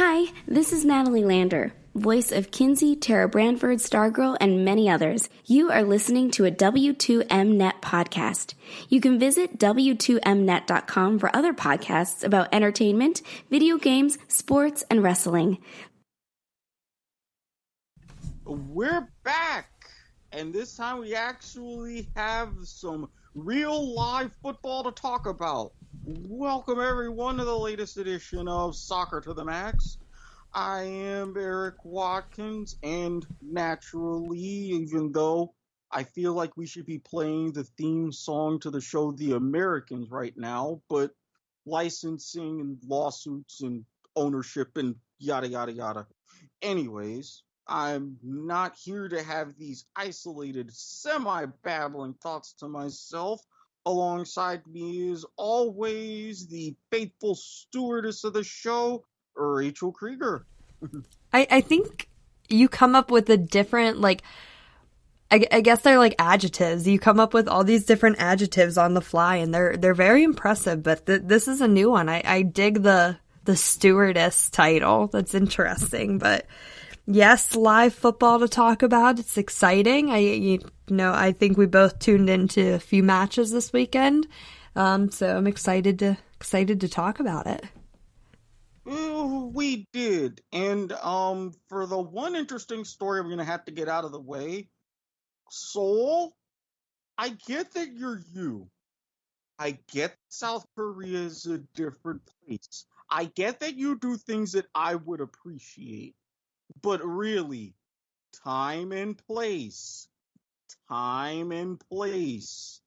Hi, this is Natalie Lander, voice of Kinsey, Tara Branford, Stargirl, and many others. You are listening to a W2Mnet podcast. You can visit W2Mnet.com for other podcasts about entertainment, video games, sports, and wrestling. We're back, and this time we actually have some real live football to talk about. Welcome everyone to the latest edition of Soccer to the Max. I am Eric Watkins, and naturally, even though I feel like we should be playing the theme song to the show The Americans right now, but licensing and lawsuits and ownership and yada yada yada. Anyways, I'm not here to have these isolated, semi-babbling thoughts to myself. Alongside me is always the faithful stewardess of the show, Rachel Krieger. I think you come up with a different, I guess they're like adjectives. You come up with all these different adjectives on the fly, and they're very impressive, but this is a new one. I dig the stewardess title. That's interesting, but yes, live football to talk about. It's exciting. I think we both tuned into a few matches this weekend, so I'm excited to talk about it. We did, and for the one interesting story I'm going to have to get out of the way, Seoul, I get that you're you. I get South Korea is a different place. I get that you do things that I would appreciate. But really, time and place. Time and place.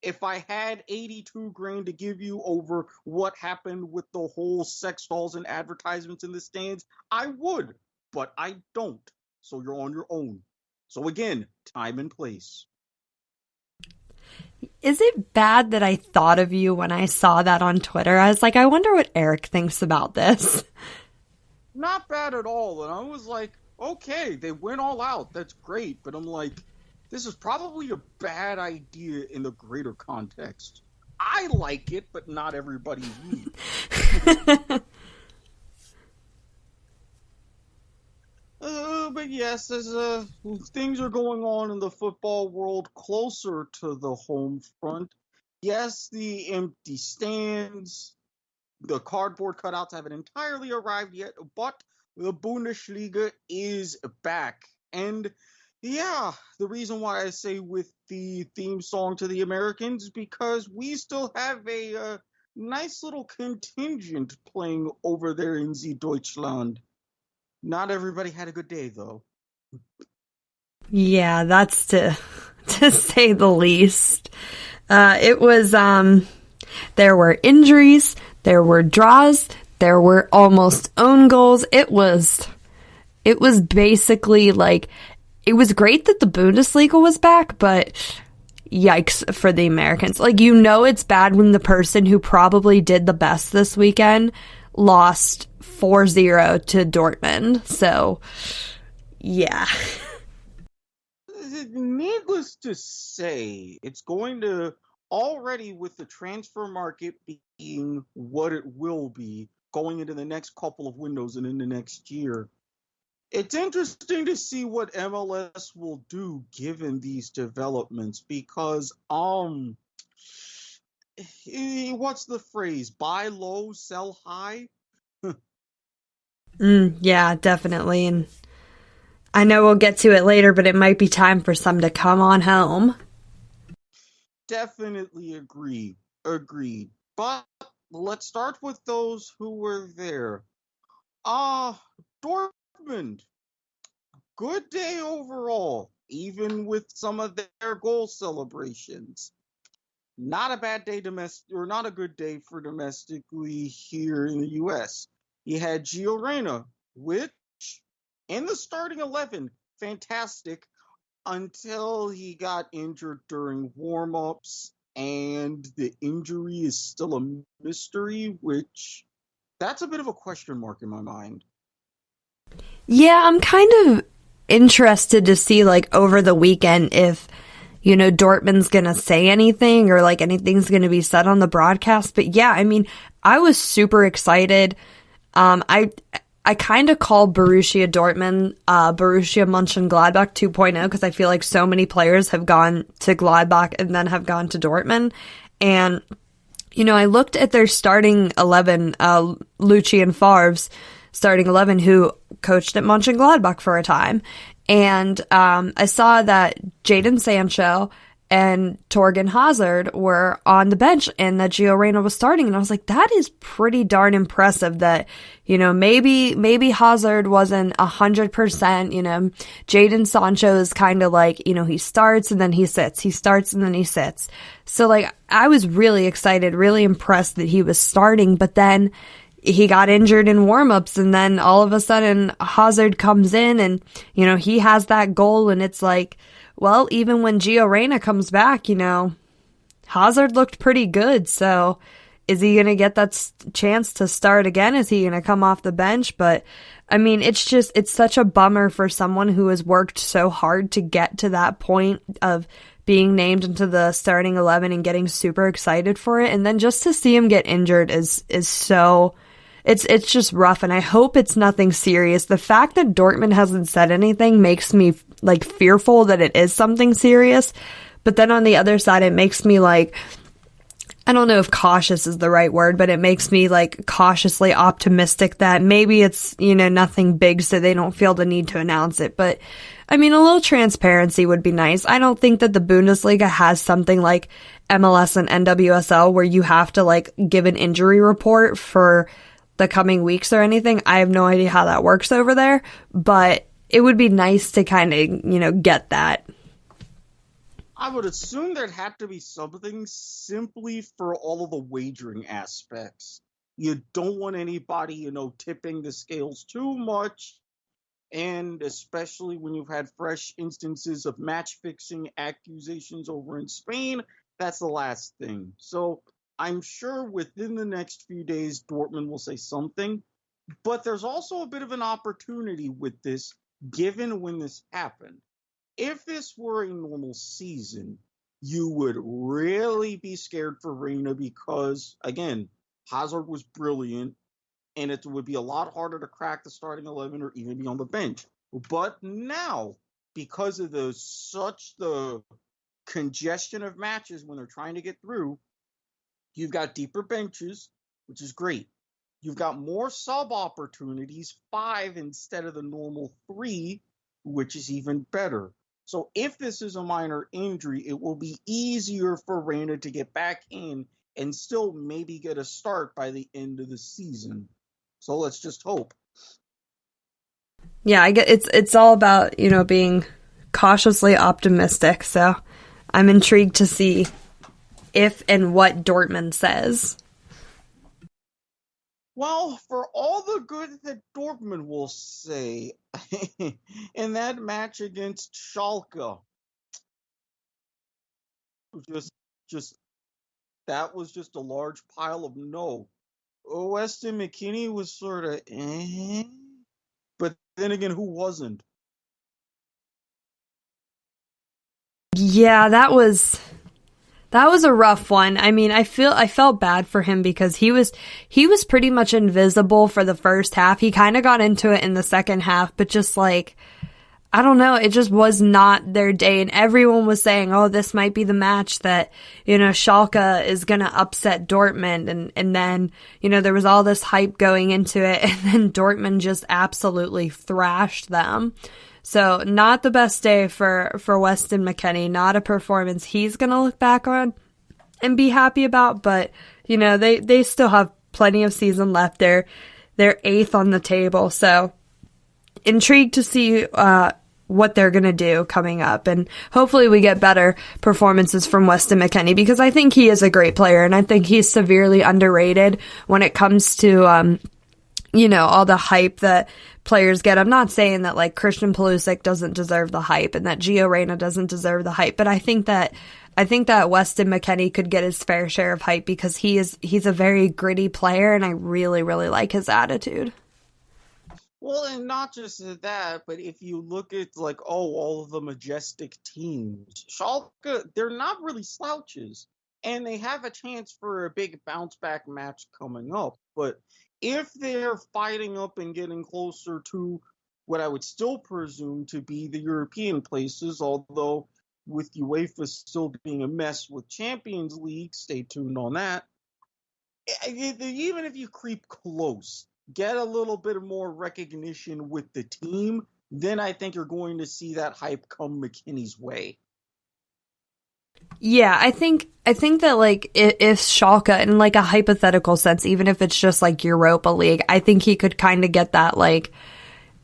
If I had $82,000 to give you over what happened with the whole sex dolls and advertisements in the stands, I would. But I don't. So you're on your own. So again, time and place. Is it bad that I thought of you when I saw that on Twitter? I was like, I wonder what Eric thinks about this. Not bad at all. And I was like, okay, they went all out. That's great. But I'm like, this is probably a bad idea in the greater context. I like it, but not everybody will. But yes, as things are going on in the football world closer to the home front, yes, the empty stands, the cardboard cutouts haven't entirely arrived yet, but the Bundesliga is back. And yeah, the reason why I say with the theme song to the Americans is because we still have a nice little contingent playing over there in the Deutschland. Not everybody had a good day, though. Yeah, that's to say the least. It was, there were injuries, there were draws, there were almost own goals. It was basically like, it was great that the Bundesliga was back, but yikes for the Americans. It's bad when the person who probably did the best this weekend lost 4-0 to Dortmund. So, yeah. Needless to say, it's going to, already with the transfer market being what it will be going into the next couple of windows and in the next year, it's interesting to see what MLS will do given these developments because, what's the phrase? Buy low, sell high? Yeah, definitely. And I know we'll get to it later, but it might be time for some to come on home. Definitely agreed. But let's start with those who were there. Dortmund, good day overall, even with some of their goal celebrations. Not a bad day not a good day for domestically here in the U.S. You had Gio Reyna, which in the starting 11, fantastic, until he got injured during warm-ups, and the injury is still a mystery, which that's a bit of a question mark in my mind. Yeah, I'm kind of interested to see, over the weekend if, Dortmund's going to say anything or, anything's going to be said on the broadcast. But, yeah, I mean, I was super excited. I kind of call Borussia Dortmund Borussia Mönchengladbach 2.0 because I feel like so many players have gone to Gladbach and then have gone to Dortmund. And, you know, I looked at their starting 11, Lucien Favre's starting 11, who coached at Mönchengladbach for a time. And I saw that Jadon Sancho and Torgan Hazard were on the bench and that Gio Reyna was starting. And I was like, that is pretty darn impressive that, you know, maybe Hazard wasn't 100%, you know, Jadon Sancho is kind of like, you know, he starts and then he sits, he starts and then he sits. So like, I was really excited, really impressed that he was starting, but then he got injured in warmups and then all of a sudden Hazard comes in and, you know, he has that goal and it's like, well, even when Gio Reyna comes back, you know, Hazard looked pretty good. So is he going to get that chance to start again? Is he going to come off the bench? But I mean, it's such a bummer for someone who has worked so hard to get to that point of being named into the starting 11 and getting super excited for it. And then just to see him get injured is so, it's just rough. And I hope it's nothing serious. The fact that Dortmund hasn't said anything makes me like fearful that it is something serious. But then on the other side, it makes me like, I don't know if cautious is the right word, but it makes me like cautiously optimistic that maybe it's, you know, nothing big so they don't feel the need to announce it. But I mean, a little transparency would be nice. I don't think that the Bundesliga has something like MLS and NWSL where you have to like give an injury report for the coming weeks or anything. I have no idea how that works over there, but it would be nice to kind of, you know, get that. I would assume there'd have to be something simply for all of the wagering aspects. You don't want anybody, you know, tipping the scales too much, and especially when you've had fresh instances of match-fixing accusations over in Spain, that's the last thing. So I'm sure within the next few days, Dortmund will say something, but there's also a bit of an opportunity with this, given when this happened. If this were a normal season, you would really be scared for Reyna because, again, Hazard was brilliant, and it would be a lot harder to crack the starting 11 or even be on the bench. But now, because of the congestion of matches when they're trying to get through, you've got deeper benches, which is great. You've got more sub opportunities, 5 instead of the normal 3, which is even better. So if this is a minor injury, it will be easier for Reyna to get back in and still maybe get a start by the end of the season. So let's just hope. Yeah, I get it's all about, you know, being cautiously optimistic. So I'm intrigued to see if and what Dortmund says. Well, for all the good that Dortmund will say in that match against Schalke, just that was just a large pile of no. Weston McKennie was sort of but then again, who wasn't? Yeah, that was a rough one. I mean, I felt bad for him because he was pretty much invisible for the first half. He kind of got into it in the second half, but just like, I don't know, it just was not their day. And everyone was saying, oh, this might be the match that, you know, Schalke is going to upset Dortmund. And then, you know, there was all this hype going into it. And then Dortmund just absolutely thrashed them. So not the best day for Weston McKennie, not a performance he's going to look back on and be happy about. But, you know, they still have plenty of season left. They're 8th on the table. So intrigued to see what they're going to do coming up. And hopefully we get better performances from Weston McKennie because I think he is a great player and I think he's severely underrated when it comes to, you know, all the hype that players get. I'm not saying that like Christian Pulisic doesn't deserve the hype and that Gio Reyna doesn't deserve the hype, but I think that Weston McKennie could get his fair share of hype because he's a very gritty player and I really, really like his attitude. Well, and not just that, but if you look at like, all of the majestic teams, Schalke, they're not really slouches, and they have a chance for a big bounce back match coming up. But if they're fighting up and getting closer to what I would still presume to be the European places, although with UEFA still being a mess with Champions League, stay tuned on that. Even if you creep close, get a little bit more recognition with the team, then I think you're going to see that hype come McKinney's way. Yeah, I think that, like, if Schalke, in like a hypothetical sense, even if it's just like Europa League, I think he could kind of get that, like,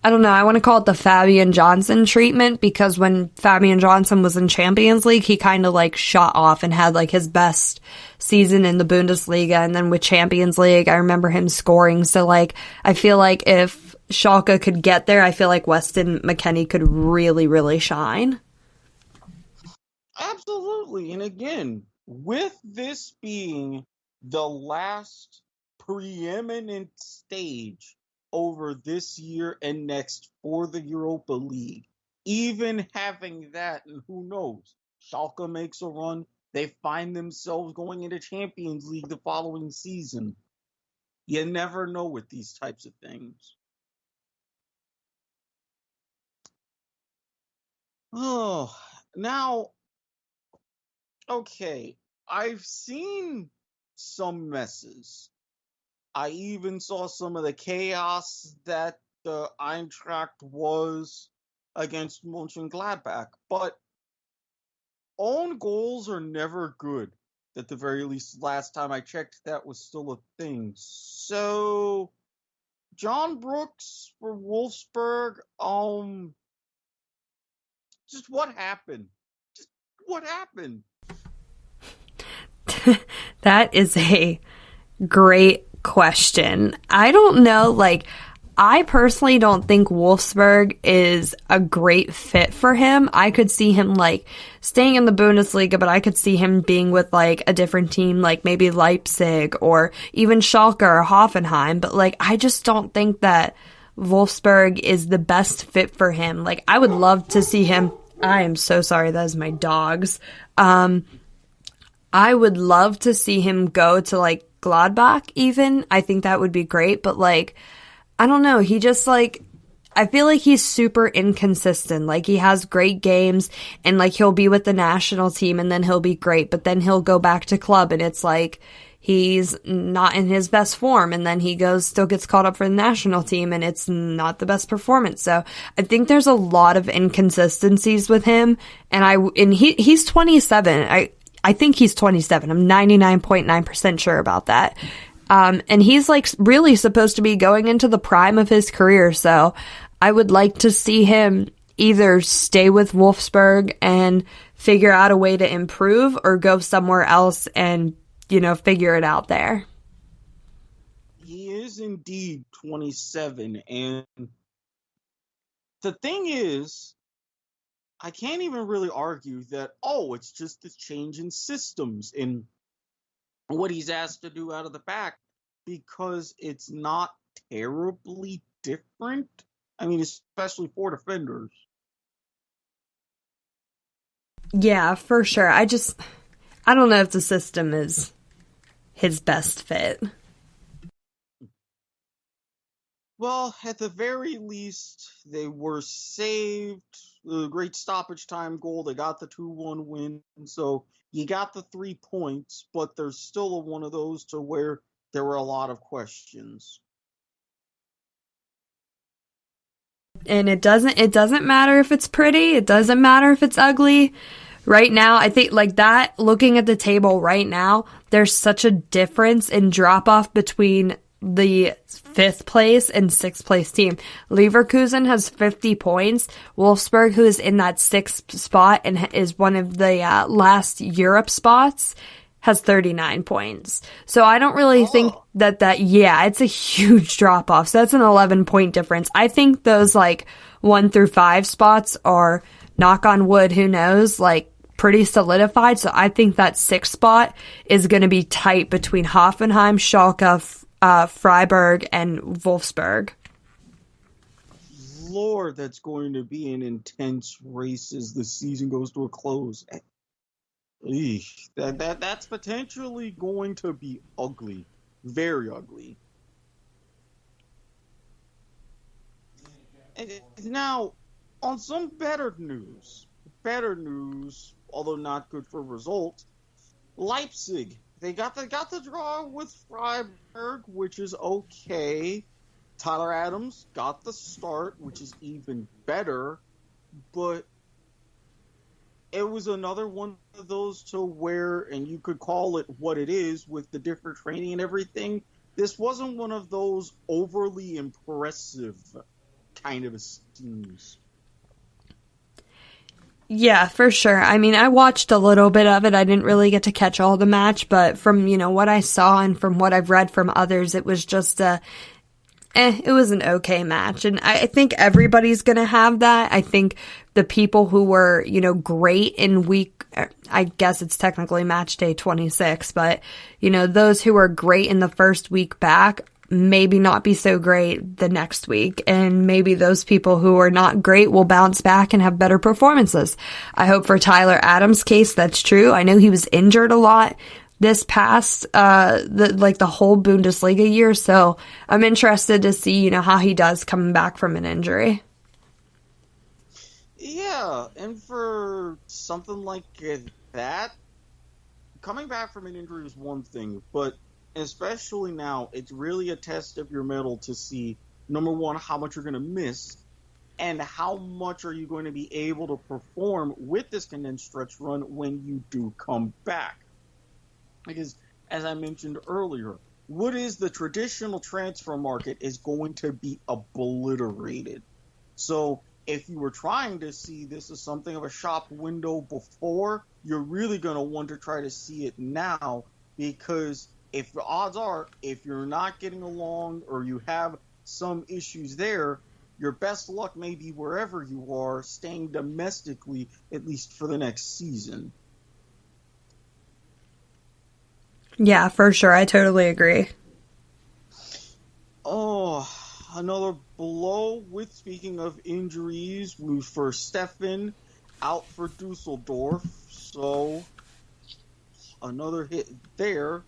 I don't know, I want to call it the Fabian Johnson treatment, because when Fabian Johnson was in Champions League, he kind of like shot off and had like his best season in the Bundesliga, and then with Champions League, I remember him scoring. So like, I feel like if Schalke could get there, I feel like Weston McKennie could really, really shine. Absolutely. And again, with this being the last preeminent stage over this year and next for the Europa League, even having that, and who knows, Schalke makes a run, they find themselves going into Champions League the following season. You never know with these types of things. Oh, now, okay, I've seen some messes. I even saw some of the chaos that the Eintracht was against Mönchengladbach, but own goals are never good. At the very least, last time I checked, that was still a thing. So, John Brooks for Wolfsburg, just what happened? Just what happened? That is a great question. I don't know, like, I personally don't think Wolfsburg is a great fit for him. I could see him, like, staying in the Bundesliga, but I could see him being with, like, a different team, like maybe Leipzig or even Schalke or Hoffenheim. But, like, I just don't think that Wolfsburg is the best fit for him. Like, I would love to see him. I am so sorry, that is my dogs. I would love to see him go to, like, Gladbach even. I think that would be great, but, like, I don't know. He just, like, I feel like he's super inconsistent. Like, he has great games and, like, he'll be with the national team and then he'll be great, but then he'll go back to club and it's like he's not in his best form, and then he still gets called up for the national team and it's not the best performance. So I think there's a lot of inconsistencies with him, and he's 27. I think he's 27. I'm 99.9% sure about that. And he's, like, really supposed to be going into the prime of his career. So I would like to see him either stay with Wolfsburg and figure out a way to improve, or go somewhere else and, you know, figure it out there. He is indeed 27. And the thing is, I can't even really argue that, it's just the change in systems in what he's asked to do out of the back, because it's not terribly different. I mean, especially for defenders. Yeah, for sure. I don't know if the system is his best fit. Well, at the very least, they were saved. The great stoppage time goal, they got the 2-1 win. So you got the 3 points, but there's still one of those to where there were a lot of questions. And it doesn't matter if it's pretty. It doesn't matter if it's ugly. Right now, I think, like, that, looking at the table right now, there's such a difference in drop-off between the 5th place and 6th place team. Leverkusen has 50 points. Wolfsburg, who is in that 6th spot and is one of the last Europe spots, has 39 points. So I don't really think that it's a huge drop off. So that's an 11-point difference. I think those, like, 1 through 5 spots are, knock on wood, who knows, like, pretty solidified. So I think that 6th spot is going to be tight between Hoffenheim, Schalke, Freiburg, and Wolfsburg. Lord, that's going to be an intense race as the season goes to a close. That's potentially going to be ugly. Very ugly. Now, on some better news, although not good for results, Leipzig, they got the draw with Freiburg, which is okay. Tyler Adams got the start, which is even better, but it was another one of those to where, and you could call it what it is with the different training and everything, this wasn't one of those overly impressive kind of schemes. Yeah, for sure. I mean, I watched a little bit of it. I didn't really get to catch all the match, but from, what I saw and from what I've read from others, it was just it was an okay match. And I think everybody's going to have that. I think the people who were, great in I guess it's technically match day 26, but, those who were great in the first week back, maybe not be so great the next week. And maybe those people who are not great will bounce back and have better performances. I hope for Tyler Adams' case that's true. I know he was injured a lot this past, the whole Bundesliga year. So I'm interested to see, how he does coming back from an injury. Yeah, and for something like that, coming back from an injury is one thing, but especially now, it's really a test of your mettle to see, number one, how much you're going to miss, and how much are you going to be able to perform with this condensed stretch run when you do come back. Because, as I mentioned earlier, what is the traditional transfer market is going to be obliterated. So, if you were trying to see this as something of a shop window before, you're really going to want to try to see it now, because if the odds are, if you're not getting along or you have some issues there, your best luck may be wherever you are, staying domestically, at least for the next season. Yeah, for sure. I totally agree. Oh, another blow with, speaking of injuries, was for Stefan, out for Dusseldorf, so another hit there.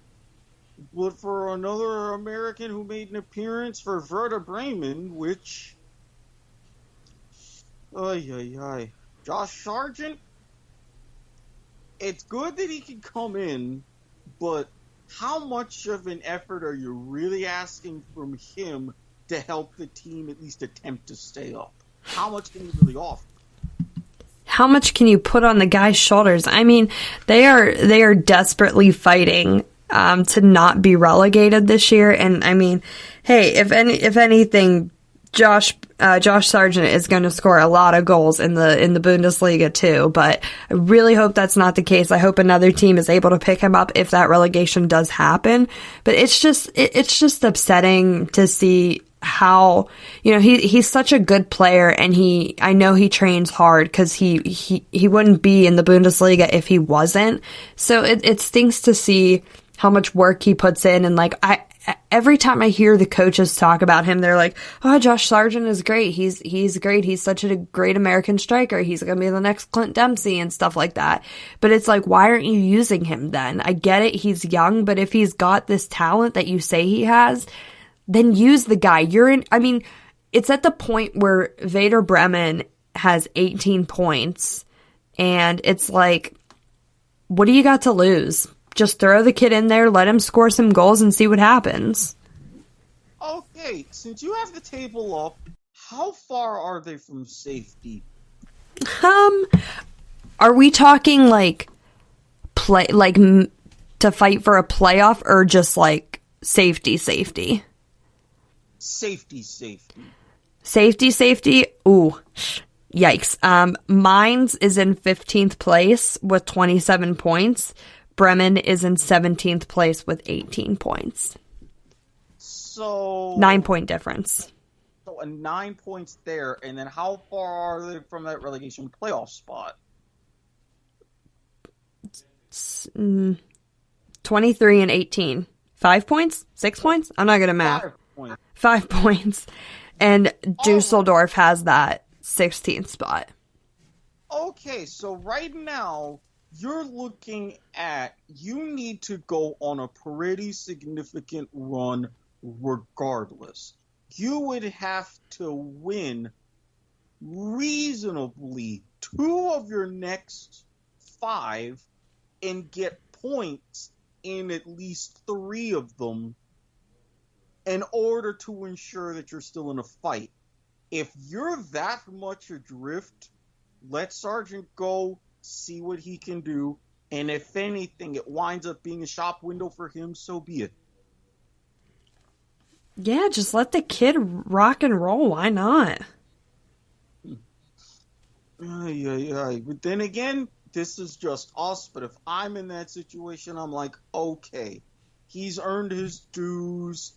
But for another American who made an appearance for Werder Bremen, which, Josh Sargent, it's good that he can come in, but how much of an effort are you really asking from him to help the team at least attempt to stay up? How much can he really offer? How much can you put on the guy's shoulders? I mean, they are desperately fighting to not be relegated this year. And I mean, hey, if anything, Josh Sargent is going to score a lot of goals in the Bundesliga too. But I really hope that's not the case. I hope another team is able to pick him up if that relegation does happen. But it's just upsetting to see how, he's such a good player, and I know he trains hard, because he wouldn't be in the Bundesliga if he wasn't. So it stinks to see how much work he puts in. And every time I hear the coaches talk about him, they're like, "Oh, Josh Sargent is great. He's great. He's such a great American striker. He's going to be the next Clint Dempsey," and stuff like that. But it's like, why aren't you using him then? I get it. He's young, but if he's got this talent that you say he has, then use the guy. It's at the point where Werder Bremen has 18 points, and it's like, what do you got to lose? Just throw the kid in there, let him score some goals, and see what happens. Okay, since you have the table up, how far are they from safety? Are we talking to fight for a playoff, or just safety? Safety. Ooh, yikes. Mainz is in 15th place with 27 points. Bremen is in 17th place with 18 points. So 9-point difference. So a 9 points there, and then how far are they from that relegation playoff spot? 23 and 18. 5 points? 6 points? I'm not good at math. 5 points. 5 points. And Dusseldorf has that 16th spot. Okay, so right now, you're looking at, you need to go on a pretty significant run regardless. You would have to win reasonably 2 of your next 5 and get points in at least 3 of them in order to ensure that you're still in a fight. If you're that much adrift, let Sargent go, see what he can do, and if anything, it winds up being a shop window for him, so be it. Yeah, just let the kid rock and roll. Why not? But then again, this is just us, but if I'm in that situation, I'm like, okay, he's earned his dues.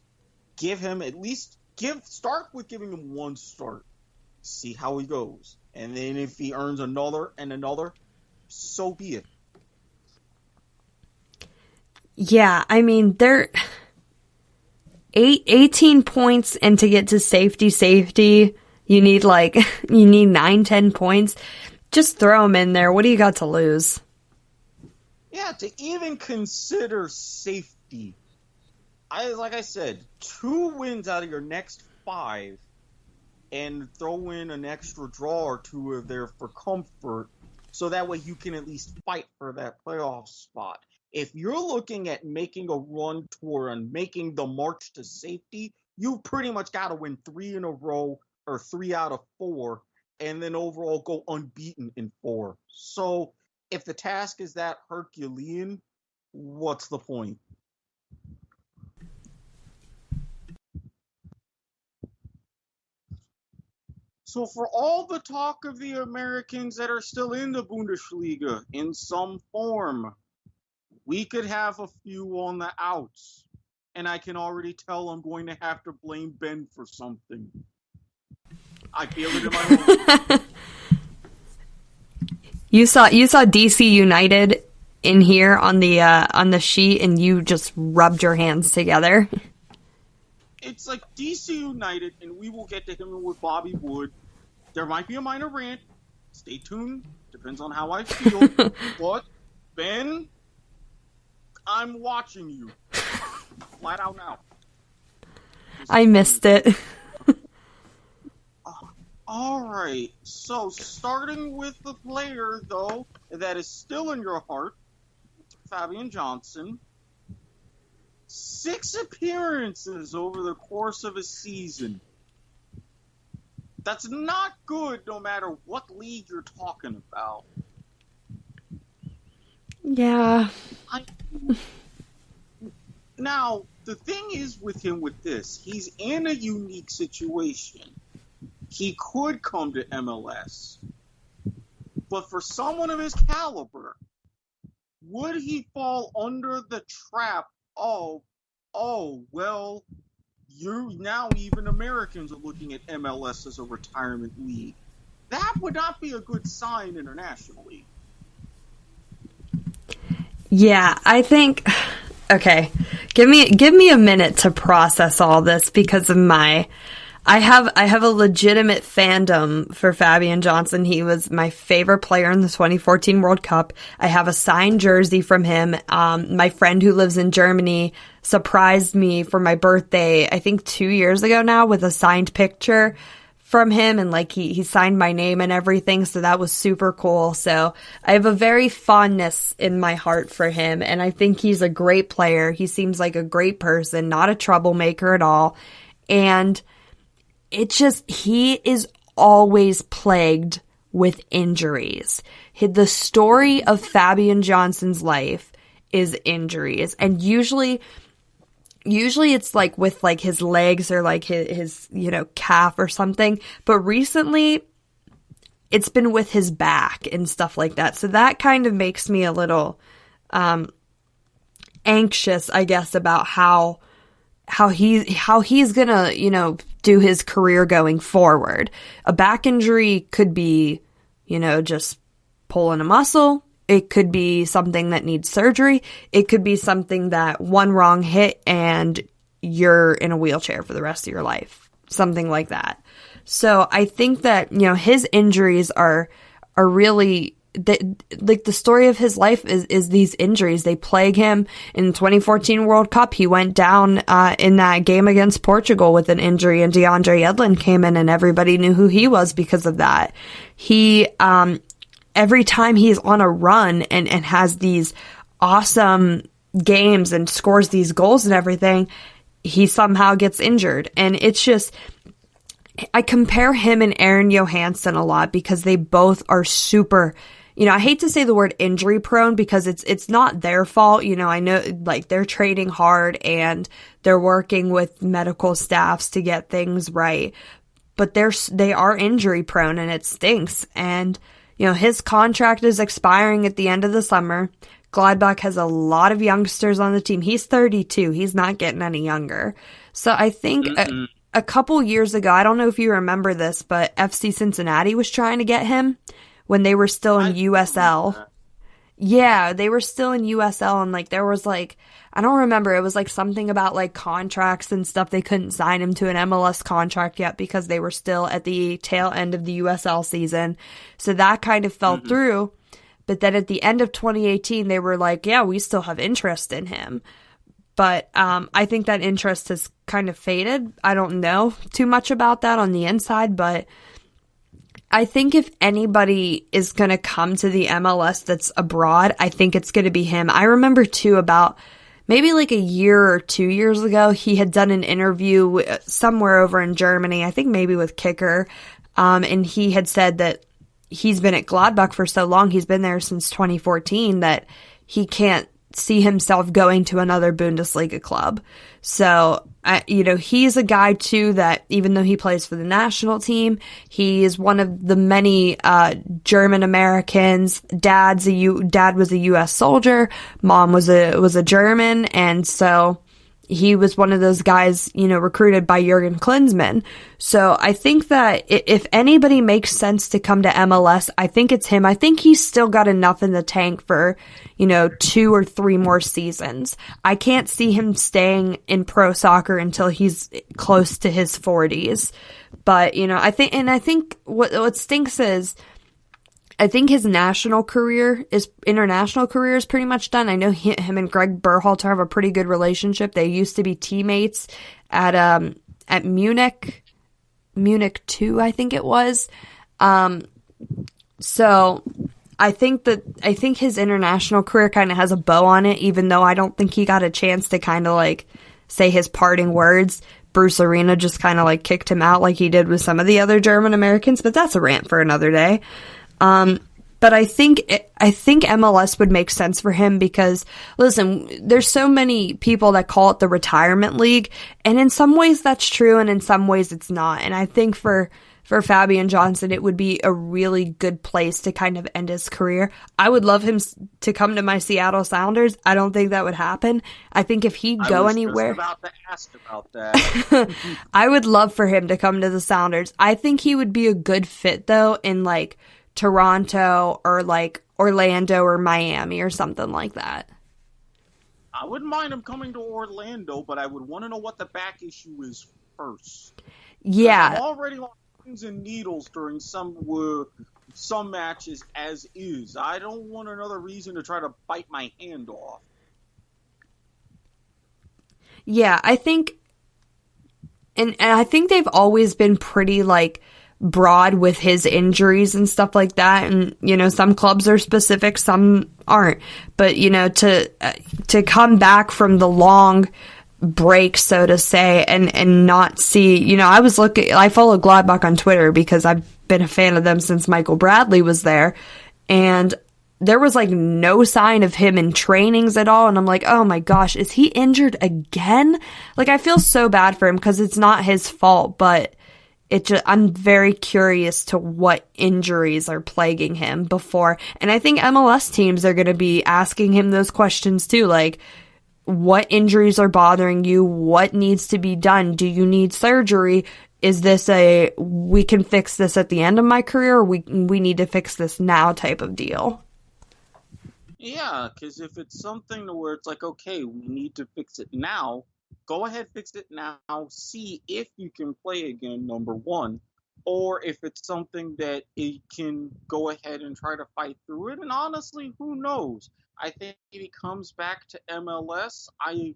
Give him at least, start with giving him 1 start. See how he goes. And then if he earns another and another, so be it. Yeah, I mean, they're 18 points, and to get to safety, you need 9-10 points. Just throw them in there. What do you got to lose? Yeah, to even consider safety. Like I said, 2 wins out of your next 5 and throw in an extra draw or 2 there for comfort, so that way you can at least fight for that playoff spot. If you're looking at making a run toward and making the march to safety, you've pretty much got to win 3 in a row or 3 out of 4, and then overall go unbeaten in 4. So if the task is that Herculean, what's the point? So for all the talk of the Americans that are still in the Bundesliga in some form, we could have a few on the outs. And I can already tell I'm going to have to blame Ben for something. I feel it in my heart. You saw DC United in here on the sheet, and you just rubbed your hands together. It's like DC United, and we will get to him with Bobby Wood. There might be a minor rant. Stay tuned. Depends on how I feel. But, Ben, I'm watching you. Flat out now. I missed it. All right. So, starting with the player, though, that is still in your heart, Fabian Johnson. 6 appearances over the course of a season. That's not good no matter what league you're talking about. Yeah. Now, the thing is with him with this, he's in a unique situation. He could come to MLS. But for someone of his caliber, would he fall under the trap of, oh, well, now even Americans are looking at MLS as a retirement league? That would not be a good sign internationally. Yeah, I think. Okay, give me a minute to process all this because of I have a legitimate fandom for Fabian Johnson. He was my favorite player in the 2014 World Cup. I have a signed jersey from him. My friend who lives in Germany surprised me for my birthday, I think 2 years ago now, with a signed picture from him, and he signed my name and everything, so that was super cool. So I have a very fondness in my heart for him, and I think he's a great player. He seems like a great person, not a troublemaker at all, and he is always plagued with injuries. The story of Fabian Johnson's life is injuries, and usually it's with his legs or his calf or something, but recently it's been with his back and stuff like that. So that kind of makes me a little anxious, I guess, about how he's gonna do his career going forward. A back injury could be just pulling a muscle. It could be something that needs surgery. It could be something that one wrong hit and you're in a wheelchair for the rest of your life. Something like that. So I think that, his injuries are really like the story of his life is these injuries. They plague him. In the 2014 World Cup, he went down in that game against Portugal with an injury, and DeAndre Yedlin came in, and everybody knew who he was because of that. He every time he's on a run and has these awesome games and scores these goals and everything, he somehow gets injured. And it's just, I compare him and Aaron Johansson a lot because they both are super, I hate to say the word injury prone because it's not their fault. I know like they're training hard and they're working with medical staffs to get things right, but they are injury prone and it stinks. And, his contract is expiring at the end of the summer. Gladbach has a lot of youngsters on the team. He's 32. He's not getting any younger. So I think a couple years ago, I don't know if you remember this, but FC Cincinnati was trying to get him when they were still in USL. Yeah, they were still in USL, and like there was like, I don't remember, it was like something about like contracts and stuff. They couldn't sign him to an MLS contract yet because they were still at the tail end of the USL season. So that kind of fell through. But then at the end of 2018, they were like, yeah, we still have interest in him. But I think that interest has kind of faded. I don't know too much about that on the inside, but I think if anybody is going to come to the MLS that's abroad, I think it's going to be him. I remember too about maybe like a year or 2 years ago, he had done an interview somewhere over in Germany, I think maybe with Kicker, and he had said that he's been at Gladbach for so long, he's been there since 2014, that he can't see himself going to another Bundesliga club. So, he's a guy too that even though he plays for the national team, he is one of the many German Americans. Dad was a U.S. soldier, mom was a German, and so he was one of those guys, recruited by Jurgen Klinsmann. So I think that if anybody makes sense to come to MLS, I think it's him. I think he's still got enough in the tank for, 2 or 3 more seasons. I can't see him staying in pro soccer until he's close to his 40s. But, I think what stinks is, I think his international career is pretty much done. I know him and Greg Berhalter have a pretty good relationship. They used to be teammates at Munich 2, I think it was. So I think his international career kind of has a bow on it, even though I don't think he got a chance to kind of like say his parting words. Bruce Arena just kind of like kicked him out like he did with some of the other German Americans, but that's a rant for another day. But I think MLS would make sense for him because, listen, there's so many people that call it the retirement league, and in some ways that's true, and in some ways it's not. And I think for Fabian Johnson, it would be a really good place to kind of end his career. I would love him to come to my Seattle Sounders. I don't think that would happen. I think if he'd go anywhere, I was just about to ask about that. I would love for him to come to the Sounders. I think he would be a good fit though in like Toronto or like Orlando or Miami or something like that. I wouldn't mind him coming to Orlando, but I would want to know what the back issue is first. Yeah. I'm already on pins and needles during some matches as is. I don't want another reason to try to bite my hand off. Yeah, I think, and I think they've always been pretty like broad with his injuries and stuff like that. And, some clubs are specific, some aren't. But, to come back from the long break, so to say, and not see, I follow Gladbach on Twitter because I've been a fan of them since Michael Bradley was there. And there was like no sign of him in trainings at all. And I'm like, oh my gosh, is he injured again? Like, I feel so bad for him because it's not his fault, but I'm very curious to what injuries are plaguing him before. And I think MLS teams are going to be asking him those questions too. Like, what injuries are bothering you? What needs to be done? Do you need surgery? Is this we can fix this at the end of my career, or we need to fix this now type of deal? Yeah, because if it's something where it's like, okay, we need to fix it now, go ahead, fix it now. See if you can play again, number one. or if it's something that it can go ahead and try to fight through it. And honestly, who knows? I think if he comes back to MLS, I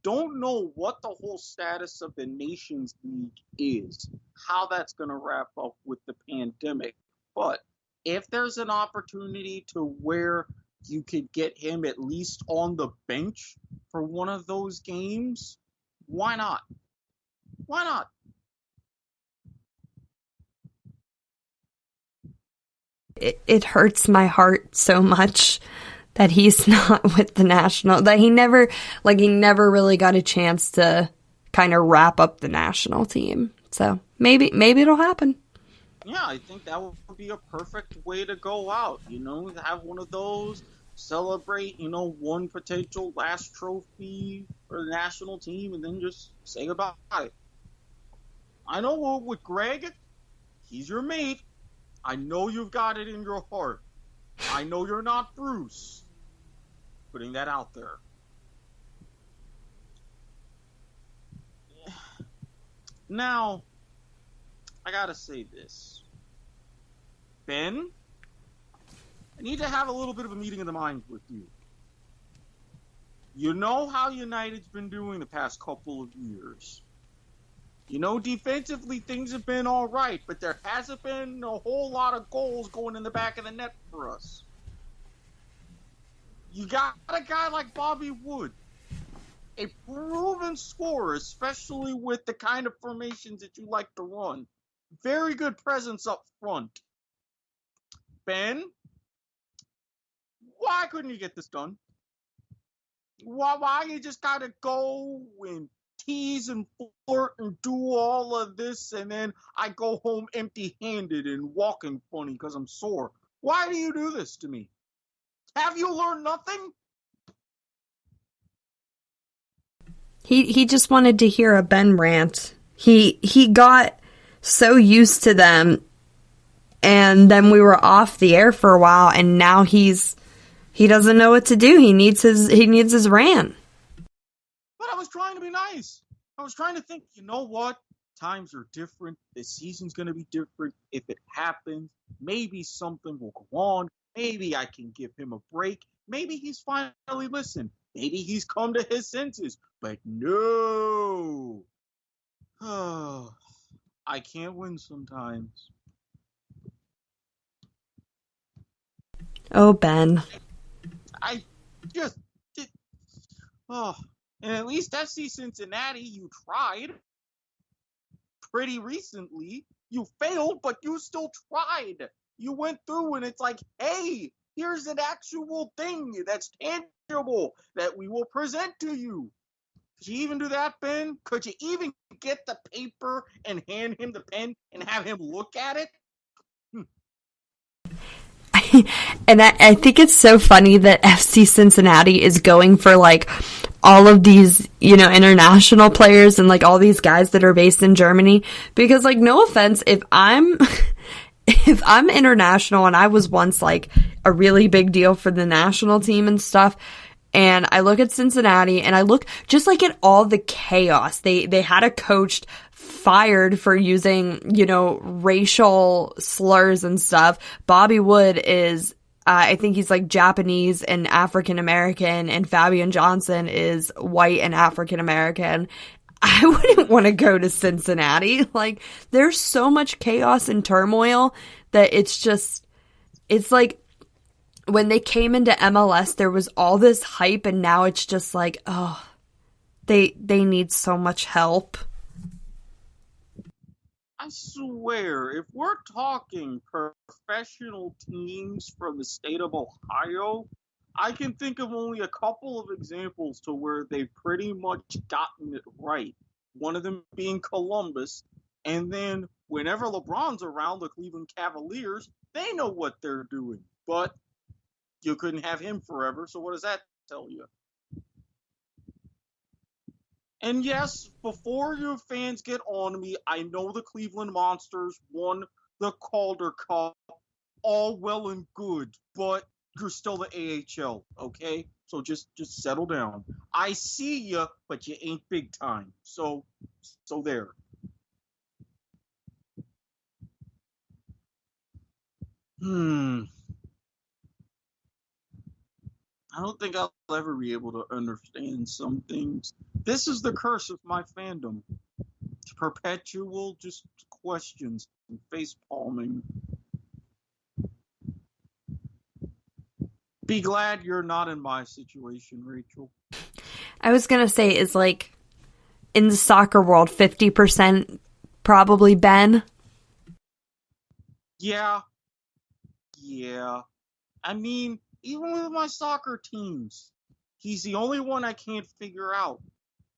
don't know what the whole status of the Nations League is, how that's going to wrap up with the pandemic. But if there's an opportunity to where you could get him at least on the bench for one of those games, why not? Why not? It hurts my heart so much that he's not with the national, that he never really got a chance to kind of wrap up the national team. So maybe it'll happen. Yeah, I think that would be a perfect way to go out, have one of those, celebrate, one potential last trophy for the national team, and then just say goodbye. I know with Greg, he's your mate. I know you've got it in your heart. I know you're not Bruce. Putting that out there. Now, I gotta say this. Ben, I need to have a little bit of a meeting of the minds with you. You know how United's been doing the past couple of years. Defensively things have been all right, but there hasn't been a whole lot of goals going in the back of the net for us. You got a guy like Bobby Wood, a proven scorer, especially with the kind of formations that you like to run. Very good presence up front. Ben, why couldn't you get this done? Why you just gotta go and tease and flirt and do all of this, and then I go home empty-handed and walking funny because I'm sore? Why do you do this to me? Have you learned nothing? He just wanted to hear a Ben rant. He got so used to them, and then we were off the air for a while, and now he doesn't know what to do. He needs his rant. But I was trying to be nice. I was trying to think, you know what? Times are different. This season's going to be different. If it happens, maybe something will go on. Maybe I can give him a break. Maybe he's finally listened. Maybe he's come to his senses. But no. I can't win sometimes. Oh, Ben. I just did. And at least FC Cincinnati, you tried. Pretty recently. You failed, but you still tried. You went through, and it's like, hey, here's an actual thing that's tangible that we will present to you. Could you even do that, Ben? Could you even get the paper and hand him the pen and have him look at it? And I think it's so funny that FC Cincinnati is going for all of these, international players and all these guys that are based in Germany, because no offense, if I'm international and I was once a really big deal for the national team and stuff, and I look at Cincinnati and I look just at all the chaos. They had a coach fired for using, racial slurs and stuff. Bobby Wood is, I think he's Japanese and African American, and Fabian Johnson is white and African American. I wouldn't want to go to Cincinnati. There's so much chaos and turmoil that it's when they came into MLS, there was all this hype, and now it's just they need so much help. I swear, if we're talking professional teams from the state of Ohio, I can think of only a couple of examples to where they've pretty much gotten it right. One of them being Columbus, and then whenever LeBron's around, the Cleveland Cavaliers, they know what they're doing. But you couldn't have him forever, so what does that tell you? And yes, before your fans get on me, I know the Cleveland Monsters won the Calder Cup, all well and good, but you're still the AHL, okay? So just settle down. I see you, but you ain't big time. So there. Hmm. I don't think I'll ever be able to understand some things. This is the curse of my fandom. Perpetual just questions and face palming. Be glad you're not in my situation, Rachel. I was going to say, is like, in the soccer world, 50% probably Ben? Yeah. I mean, even with my soccer teams, he's the only one I can't figure out.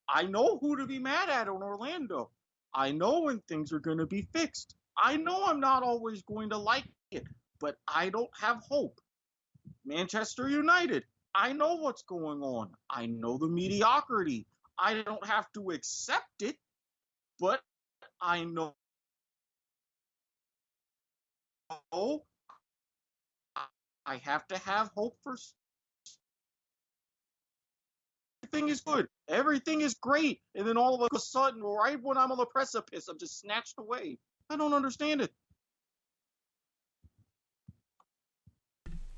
I know who to be mad at in Orlando. I know when things are going to be fixed. I know I'm not always going to like it, but I don't have hope. Manchester United, I know what's going on. I know the mediocrity. I don't have to accept it, but I know I have to have hope for everything is good. Everything is great. And then all of a sudden, right when I'm on the precipice, I'm just snatched away. I don't understand it.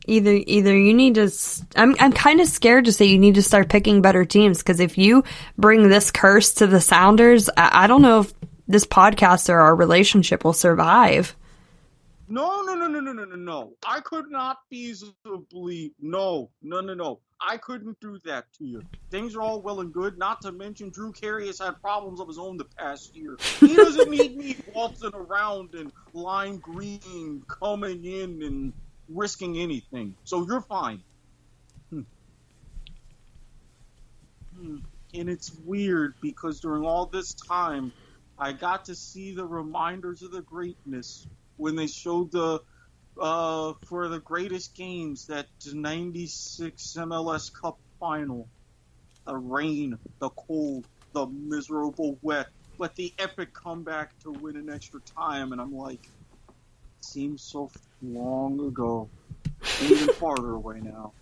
Either you need to. I'm kind of scared to say you need to start picking better teams, because if you bring this curse to the Sounders, I don't know if this podcast or our relationship will survive. No. I could not feasibly. No. I couldn't do that to you. Things are all well and good, not to mention Drew Carey has had problems of his own the past year. He doesn't need me waltzing around in lime green, coming in and risking anything. So you're fine. And it's weird because during all this time, I got to see the reminders of the greatness when they showed the for the greatest games, that 96 MLS Cup final. The rain, the cold, the miserable wet, but the epic comeback to win in extra time, and I'm like, it seems so long ago. And even farther away now.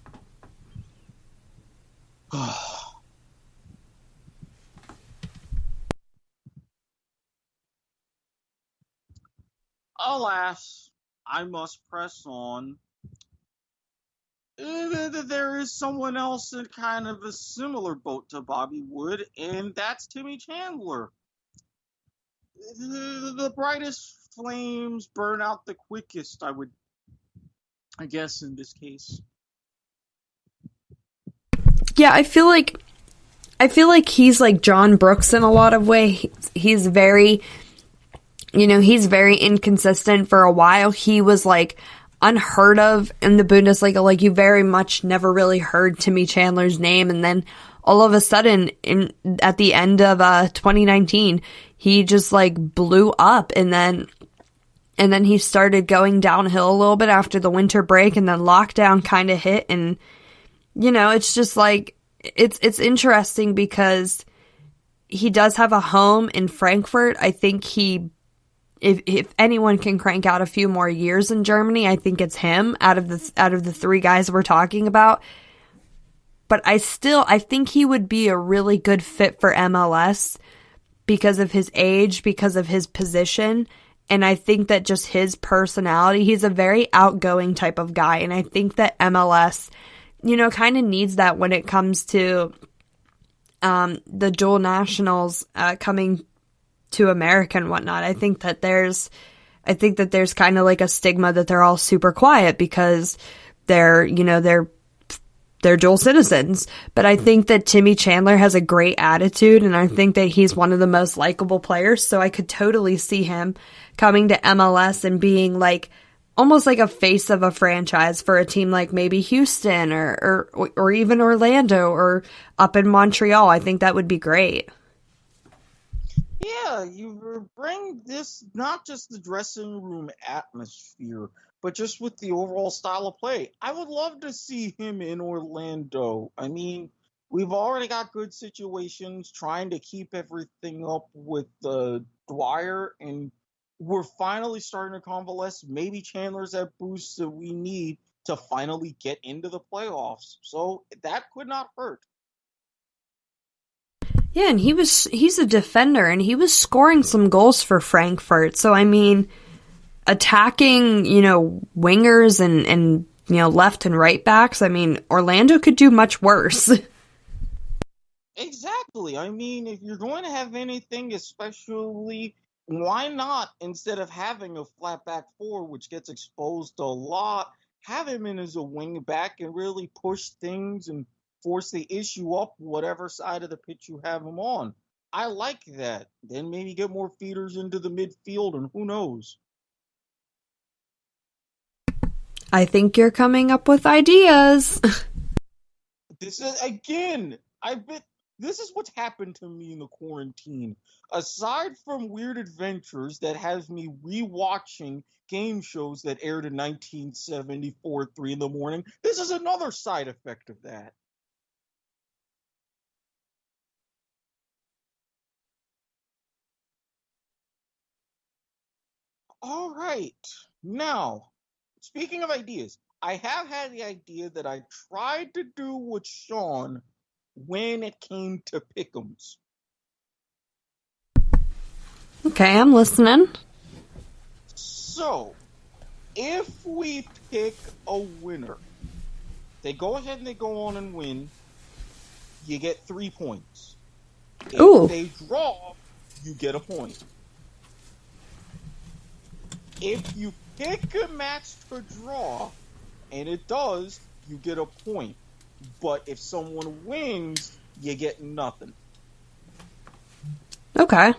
Alas, I must press on. There is someone else in kind of a similar boat to Bobby Wood, and that's Timmy Chandler. The brightest flames burn out the quickest, I guess, in this case. Yeah, I feel like he's like John Brooks in a lot of ways. He's very, he's very inconsistent. For a while, he was like unheard of in the Bundesliga. Like, you very much never really heard Timmy Chandler's name, and then all of a sudden, at the end of 2019, he just like blew up, and then he started going downhill a little bit after the winter break, and then lockdown kind of hit, and it's just like it's interesting because he does have a home in Frankfurt. I think if anyone can crank out a few more years in Germany, I think it's him out of the three guys we're talking about. But I think he would be a really good fit for MLS because of his age, because of his position. And I think that just his personality, he's a very outgoing type of guy. And I think that MLS, kind of needs that when it comes to the dual nationals coming to America and whatnot. I think that there's kind of like a stigma that they're all super quiet because they're dual citizens. But I think that Timmy Chandler has a great attitude, and I think that he's one of the most likable players. So I could totally see him coming to MLS and being like almost like a face of a franchise for a team like maybe Houston or even Orlando or up in Montreal. I think that would be great. Yeah, you bring this, not just the dressing room atmosphere, but just with the overall style of play. I would love to see him in Orlando. I mean, we've already got good situations trying to keep everything up with Dwyer, and we're finally starting to convalesce. Maybe Chandler's that boost that we need to finally get into the playoffs. So that could not hurt. Yeah, and he's a defender, and he was scoring some goals for Frankfurt. So, I mean, attacking, wingers and left and right backs, I mean, Orlando could do much worse. Exactly. I mean, if you're going to have anything, especially, why not, instead of having a flat back four, which gets exposed a lot, have him in as a wing back and really push things and force the issue up whatever side of the pitch you have him on. I like that. Then maybe get more feeders into the midfield, and who knows? I think you're coming up with ideas. This is, again, this is what's happened to me in the quarantine. Aside from weird adventures that has me rewatching game shows that aired in 1974 at 3 in the morning, this is another side effect of that. All right. Now, speaking of ideas, I have had the idea that I tried to do with Sean when it came to pick'ems. Okay, I'm listening. So, if we pick a winner, they go ahead and they go on and win, you get 3 points. If they draw, you get a point. If you pick a match to draw, and it does, you get a point. But if someone wins, you get nothing. Okay.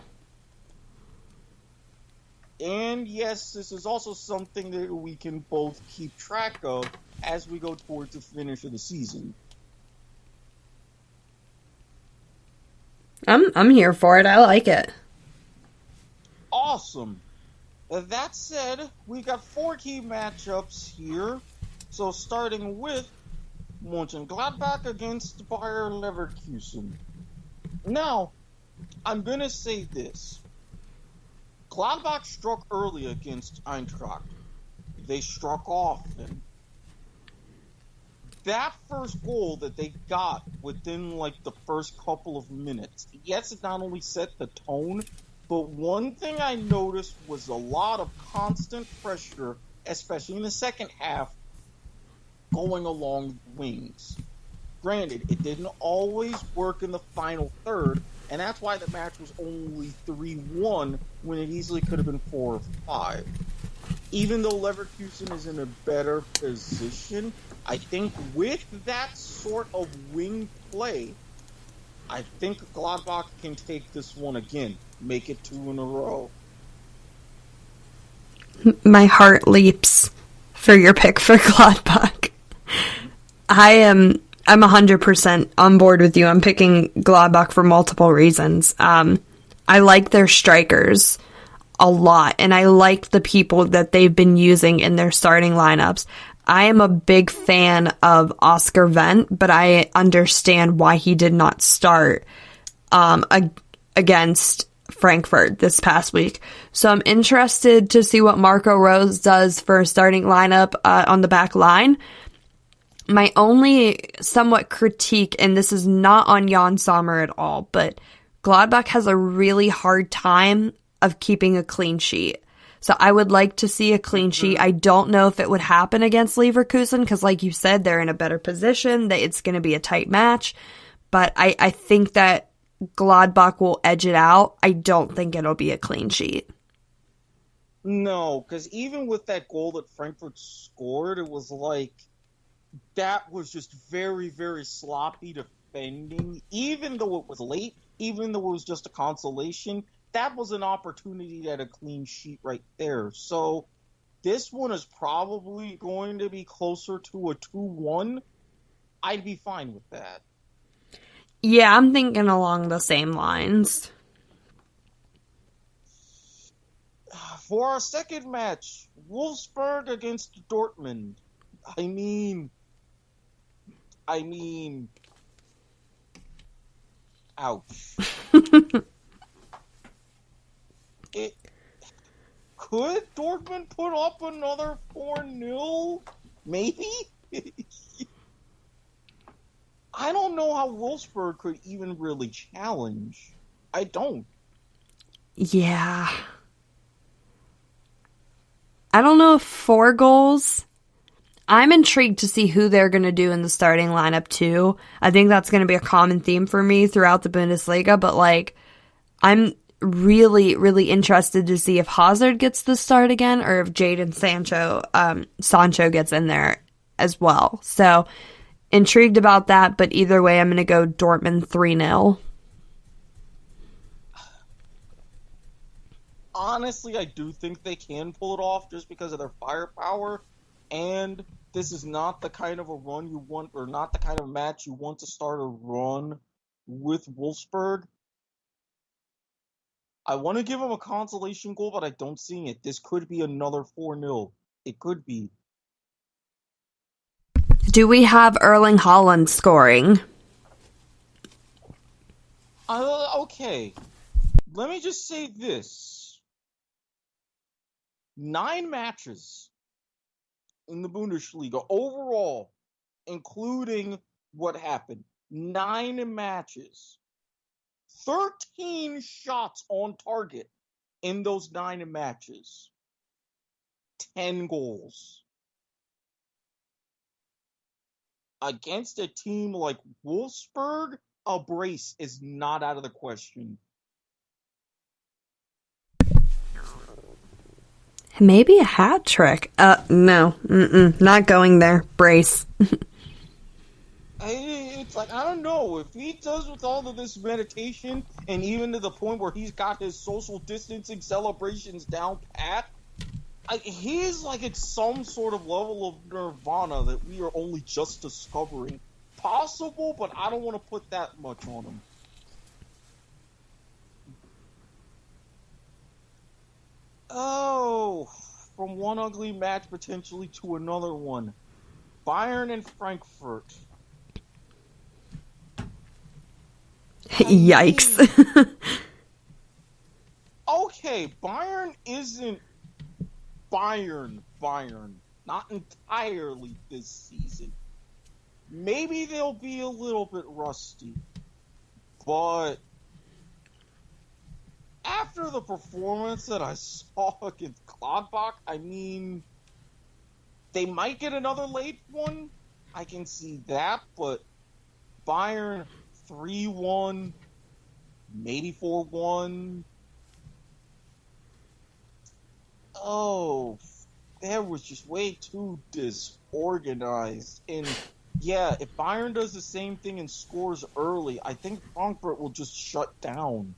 And yes, this is also something that we can both keep track of as we go towards the finish of the season. I'm here for it. I like it. Awesome. That said, we got 4 key matchups here. So starting with Mönchengladbach against Bayer Leverkusen. Now, I'm going to say this. Gladbach struck early against Eintracht. They struck often. That first goal that they got within the first couple of minutes, yes, it not only set the tone, but one thing I noticed was a lot of constant pressure, especially in the second half, going along wings. Granted, it didn't always work in the final third, and that's why the match was only 3-1 when it easily could have been 4-5. Even though Leverkusen is in a better position, I think with that sort of wing play, I think Gladbach can take this one again, make it 2 in a row. My heart leaps for your pick for Gladbach. I'm 100% on board with you. I'm picking Gladbach for multiple reasons. I like their strikers a lot, and I like the people that they've been using in their starting lineups. I am a big fan of Oscar Wendt, but I understand why he did not start against Frankfurt this past week. So I'm interested to see what Marco Rose does for a starting lineup on the back line. My only somewhat critique, and this is not on Jan Sommer at all, but Gladbach has a really hard time of keeping a clean sheet. So I would like to see a clean sheet. I don't know if it would happen against Leverkusen because, like you said, they're in a better position, that it's going to be a tight match. But I think that Gladbach will edge it out. I don't think it'll be a clean sheet. No, because even with that goal that Frankfurt scored, it was that was just very, very sloppy defending. Even though it was late, even though it was just a consolation, that was an opportunity to get a clean sheet right there. So this one is probably going to be closer to a 2-1. I'd be fine with that. Yeah, I'm thinking along the same lines. For our second match, Wolfsburg against Dortmund. I mean, ouch. Could Dortmund put up another 4-0? Maybe? I don't know how Wolfsburg could even really challenge. I don't. Yeah. I don't know if 4 goals. I'm intrigued to see who they're going to do in the starting lineup, too. I think that's going to be a common theme for me throughout the Bundesliga, but, like, I'm really, really interested to see if Hazard gets the start again or if Jadon Sancho gets in there as well. So, intrigued about that, but either way, I'm going to go Dortmund 3-0. Honestly, I do think they can pull it off just because of their firepower, and this is not the kind of a run you want, or not the kind of match you want to start a run with Wolfsburg. I want to give them a consolation goal, but I don't see it. This could be another 4-0. It could be. Do we have Erling Haaland scoring? Okay. Let me just say this. 9 matches in the Bundesliga overall, including what happened. 9 matches. 13 shots on target in those 9 matches. 10 goals. Against a team like Wolfsburg, a brace is not out of the question. Maybe a hat trick. No. Not going there. Brace. It's like, I don't know. If he does with all of this meditation, and even to the point where he's got his social distancing celebrations down pat, he's like at some sort of level of nirvana that we are only just discovering. Possible, but I don't want to put that much on him. Oh, from one ugly match potentially to another one. Bayern and Frankfurt. Yikes. Okay, Bayern isn't Bayern. Not entirely this season. Maybe they'll be a little bit rusty. But after the performance that I saw against Gladbach, I mean, they might get another late one. I can see that, but Bayern 3-1, maybe 4-1. Oh, that was just way too disorganized. And yeah, if Bayern does the same thing and scores early, I think Frankfurt will just shut down.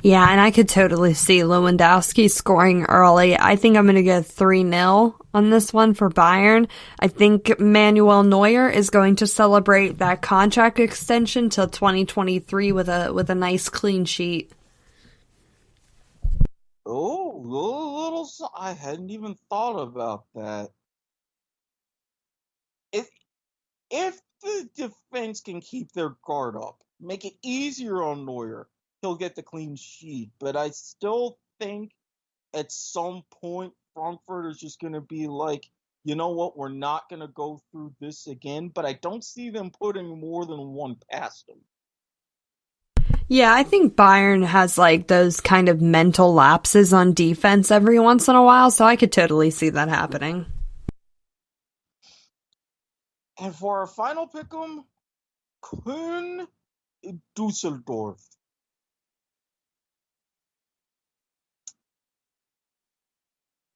Yeah, and I could totally see Lewandowski scoring early. I think I'm going to go 3-0 on this one for Bayern. I think Manuel Neuer is going to celebrate that contract extension till 2023 with a nice clean sheet. Oh, little, I hadn't even thought about that. If the defense can keep their guard up, make it easier on Neuer, he'll get the clean sheet. But I still think at some point Frankfurt is just going to be like, you know what, we're not going to go through this again. But I don't see them putting more than one past them. Yeah, I think Bayern has like those kind of mental lapses on defense every once in a while, so I could totally see that happening. And for our final pick'em, Köln, Düsseldorf.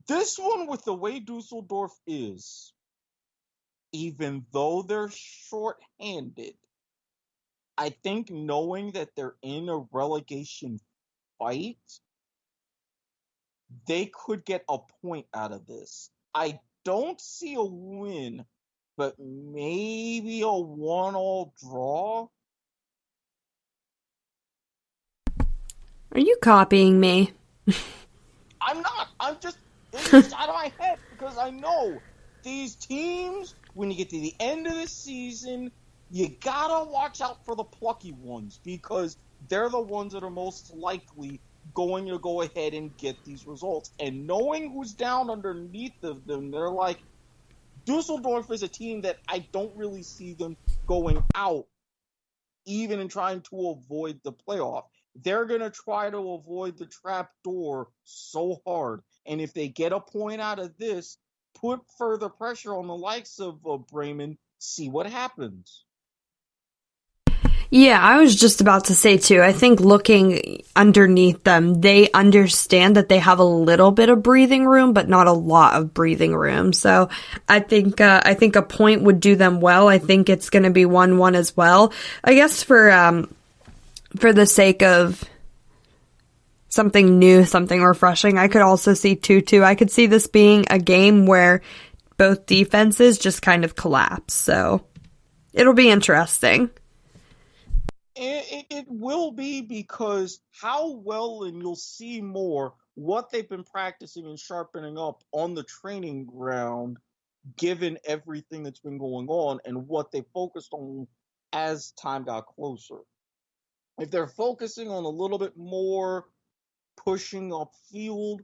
This one, with the way Düsseldorf is, even though they're short-handed, I think knowing that they're in a relegation fight, they could get a point out of this. I don't see a win, but maybe a 1-1 draw. Are you copying me? I'm not. It's just out of my head because I know these teams, when you get to the end of the season, you gotta watch out for the plucky ones because they're the ones that are most likely going to go ahead and get these results. And knowing who's down underneath of them, they're like, Dusseldorf is a team that I don't really see them going out, even in trying to avoid the playoff. they're going to try to avoid the trap door so hard. And if they get a point out of this, put further pressure on the likes of Bremen, see what happens. Yeah, I was just about to say too, I think looking underneath them, they understand that they have a little bit of breathing room, but not a lot of breathing room. So I think a point would do them well. I think it's going to be 1-1 as well. I guess for the sake of something new, something refreshing, I could also see 2-2. I could see this being a game where both defenses just kind of collapse. So it'll be interesting. It will be, because how well, and you'll see more, what they've been practicing and sharpening up on the training ground, given everything that's been going on and what they focused on as time got closer. If they're focusing on a little bit more pushing upfield,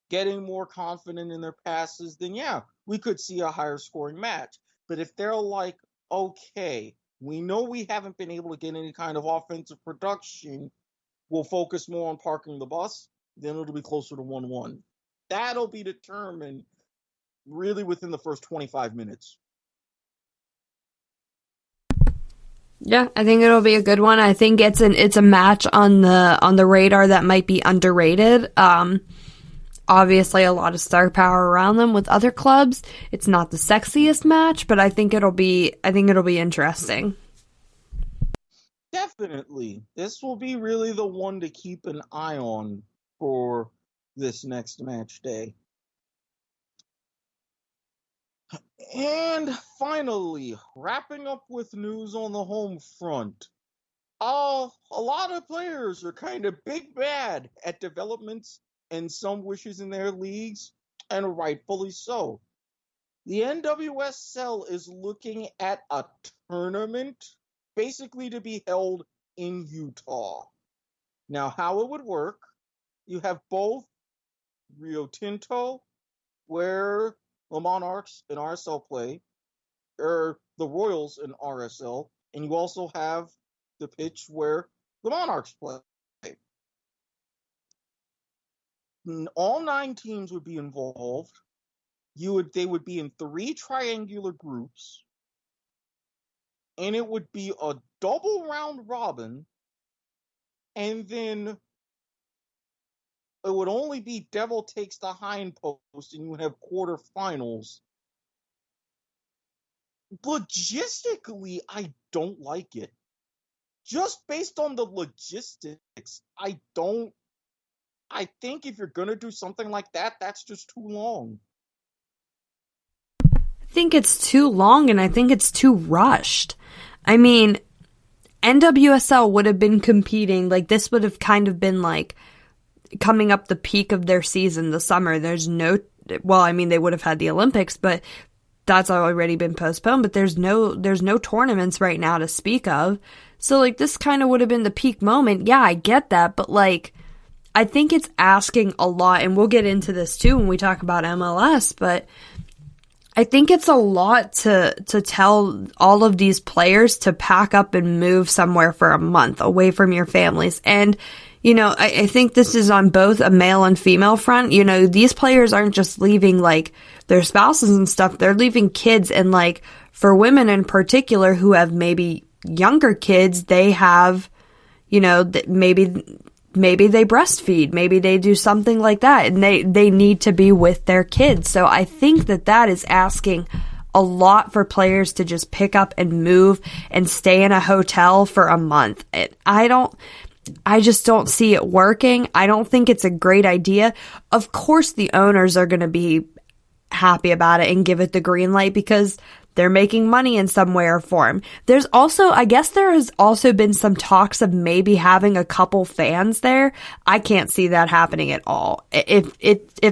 getting more confident in their passes, then yeah, we could see a higher scoring match. But if they're like, okay, we know we haven't been able to get any kind of offensive production, we'll focus more on parking the bus, then it'll be closer to 1-1. That'll be determined really within the first 25 minutes. Yeah, I think it'll be a good one. I think it's a match on the radar that might be underrated. Obviously a lot of star power around them with other clubs. It's not the sexiest match, but I think it'll be interesting. Definitely. This will be really the one to keep an eye on for this next match day. And finally, wrapping up with news on the home front. A lot of players are kind of big bad at developments and some wishes in their leagues, and rightfully so. The NWSL is looking at a tournament basically to be held in Utah. Now, how it would work, you have both Rio Tinto, where the Monarchs and RSL play, or the Royals and RSL, and you also have the pitch where the Monarchs play. All 9 teams would be involved. They would be in 3 triangular groups, and it would be a double round robin, and then it would only be Devil takes the hindpost, and you would have quarterfinals. Logistically, I don't like it. Just based on the logistics, I think if you're going to do something like that, that's just too long. I think it's too long, and I think it's too rushed. I mean, NWSL would have been competing, like this would have kind of been like coming up the peak of their season, the summer. They would have had the Olympics, but that's already been postponed, but there's no tournaments right now to speak of. So like this kind of would have been the peak moment. Yeah, I get that, but like I think it's asking a lot, and we'll get into this too when we talk about MLS, but I think it's a lot to tell all of these players to pack up and move somewhere for a month away from your families. And, you know, I think this is on both a male and female front. You know, these players aren't just leaving like their spouses and stuff. They're leaving kids. And like for women in particular who have maybe younger kids, they have, you know, maybe they breastfeed, maybe they do something like that, and they need to be with their kids. So I think that is asking a lot for players to just pick up and move and stay in a hotel for a month. I just don't see it working. I don't think it's a great idea. Of course, the owners are going to be happy about it and give it the green light because they're making money in some way or form. I guess there has also been some talks of maybe having a couple fans there. I can't see that happening at all. If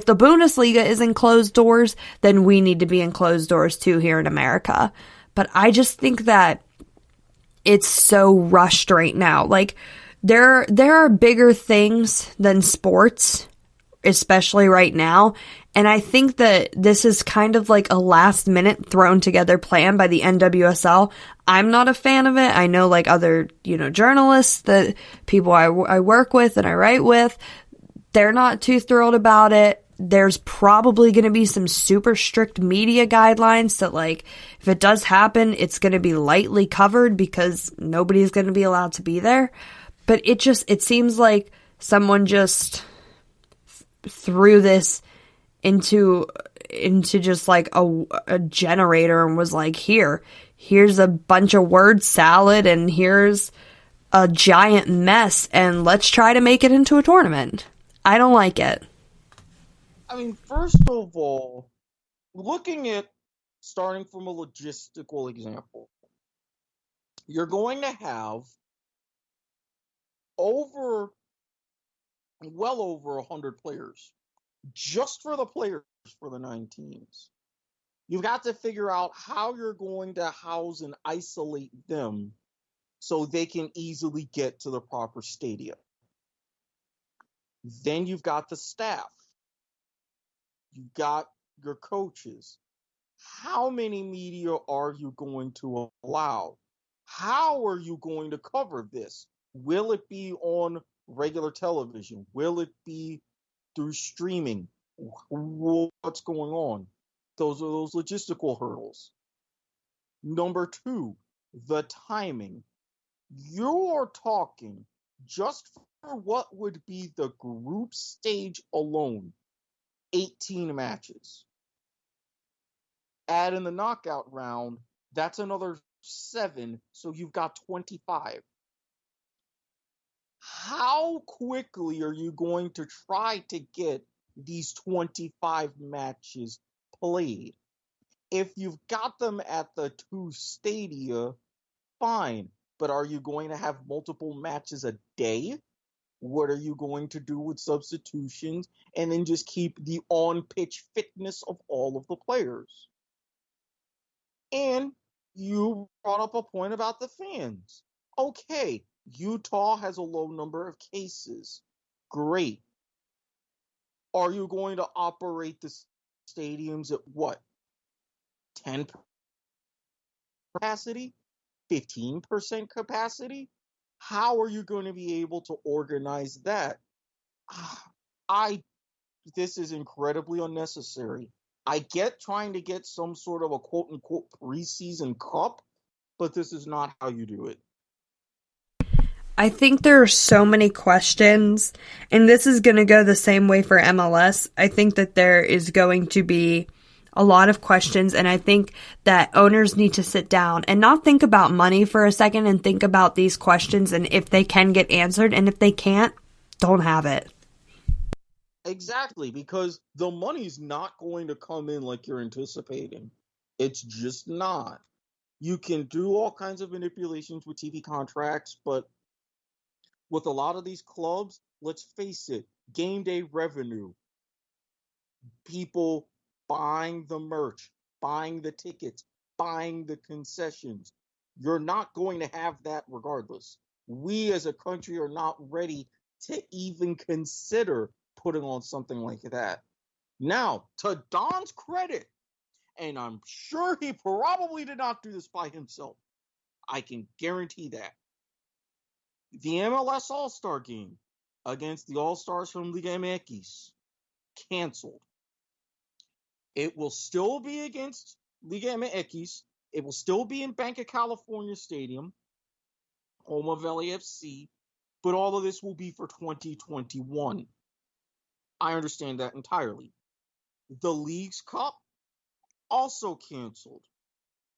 the Bundesliga is in closed doors, then we need to be in closed doors too here in America. But I just think that it's so rushed right now. Like there are bigger things than sports especially right now. And I think that this is kind of like a last minute thrown together plan by the NWSL. I'm not a fan of it. I know like other, journalists, that people I work with and I write with, they're not too thrilled about it. There's probably going to be some super strict media guidelines that, like, if it does happen, it's going to be lightly covered because nobody's going to be allowed to be there. But it seems like someone just threw this into just like a generator and was like, here's a bunch of word salad and here's a giant mess and let's try to make it into a tournament. I don't like it. I mean, first of all, looking at starting from a logistical example, you're going to have well over 100 players just for the players for the 9 teams. You've got to figure out how you're going to house and isolate them so they can easily get to the proper stadia. Then you've got the staff. You've got your coaches. How many media are you going to allow? How are you going to cover this? Will it be on regular television? Will it be through streaming? What's going on? Those are those logistical hurdles. Number 2, the timing. You're talking just for what would be the group stage alone, 18 matches. Add in the knockout round, that's another 7, so you've got 25. How quickly are you going to try to get these 25 matches played? If you've got them at the 2 stadia, fine, but are you going to have multiple matches a day? What are you going to do with substitutions? And then just keep the on-pitch fitness of all of the players. And you brought up a point about the fans. Okay, Utah has a low number of cases. Great. Are you going to operate the stadiums at what? 10% capacity? 15% capacity? How are you going to be able to organize that? This is incredibly unnecessary. I get trying to get some sort of a quote-unquote preseason cup, but this is not how you do it. I think there are so many questions, and this is going to go the same way for MLS. I think that there is going to be a lot of questions, and I think that owners need to sit down and not think about money for a second and think about these questions and if they can get answered, and if they can't, don't have it. Exactly, because the money's not going to come in like you're anticipating. It's just not. You can do all kinds of manipulations with TV contracts, but with a lot of these clubs, let's face it, game day revenue, people buying the merch, buying the tickets, buying the concessions, you're not going to have that regardless. We as a country are not ready to even consider putting on something like that. Now, to Don's credit, and I'm sure he probably did not do this by himself, I can guarantee that. The MLS All-Star game against the All-Stars from Liga MX canceled. It will still be against Liga MX. It will still be in Bank of California Stadium, home of LAFC, but all of this will be for 2021. I understand that entirely. The League's Cup also canceled.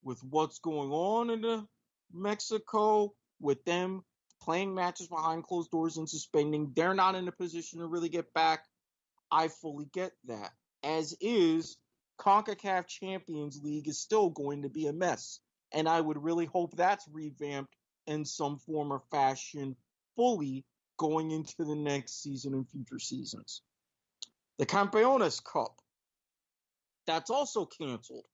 With what's going on in Mexico, with them playing matches behind closed doors and suspending, they're not in a position to really get back. I fully get that. As is, CONCACAF Champions League is still going to be a mess. And I would really hope that's revamped in some form or fashion fully going into the next season and future seasons. The Campeones Cup, that's also canceled.